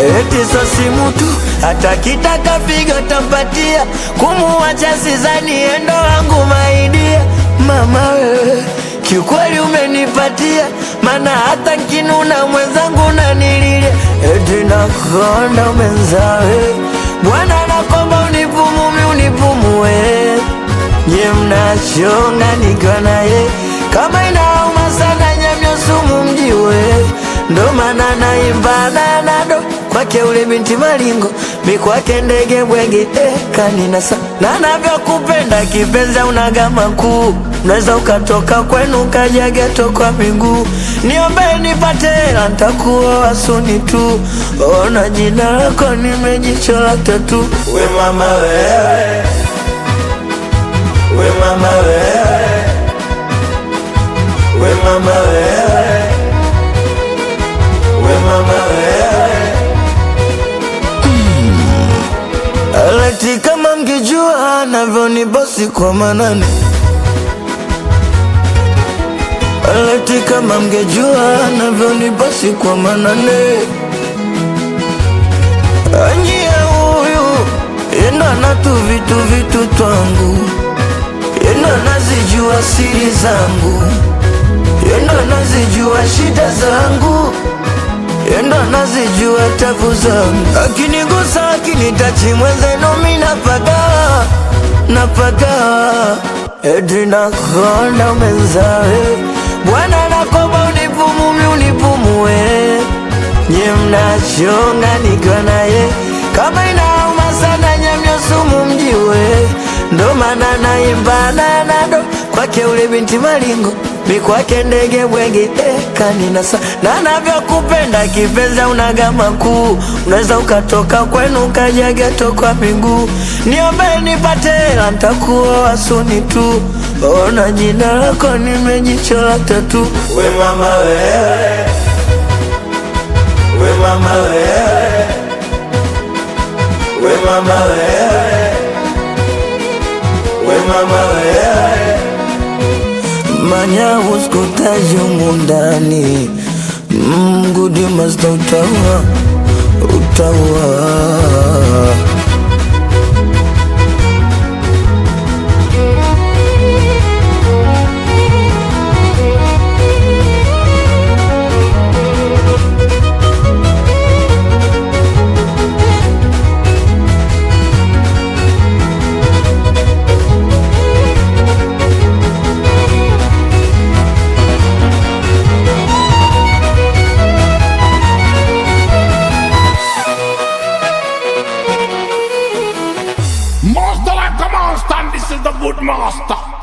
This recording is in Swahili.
Eti so simu tu, hata kitaka figo tampatia. Kumuacha sizani endo wangu maidia. Mama wewe, kiukweli umenipatia. Mana hata nkinuna mwenzangu nanililia. Eti nakonda umenzawe, Bwana nakomba unipumumi unipumue. Nye mnachonga nikiwa naye, kama inauma sana nyamyo sumu mjiwe. Ndo maana naimba nanado kwake ule binti malingo, mi kwake ndege bwege kaninasa. Na navyokupenda kipenzi unagama kuu, unaweza ukatoka kwenu ukaja geto kwa miguu. Niombe nipate hela nitakuoa suni tu, ona jina lako nimejichora tatu. We mama wewe, we mama wewe, we mama wewe, we mama wewe. Alati kama mgejua navyoni bosi kwa manane. Alati kama mgejua navyoni bosi kwa manane. Anjia huyu yenda na tu vitu twangu, yenda nazijua siri zangu, yenda nazijua shida zangu, yenda nazijua tabu zangu. Akinigusa akinitachi mwenzenu mi napagawa. Eti nakonda umenzawe, Bwana nakomba unipumumi unipumue. Nye mnachonga nikiwa naye, kama inauma sana nyamyo sumu mjiwe. Ndo maana naimba nanado kwake ule binti malingo, mi kwake ndege bwege kaninasa. Na navyokupenda kipenzi unagama kuu, unaweza ukatoka kwenu ukaja geto kwa miguu. Niombe nipate hela nitakuoa suni tu, ona jina lako nimejichora tatu. We mama wewe, we mama wewe, we mama wewe, we mama wewe. Manya uskutaji umundani, mgudi mazda utawa, utawa. Master like a monster, and this is the good master.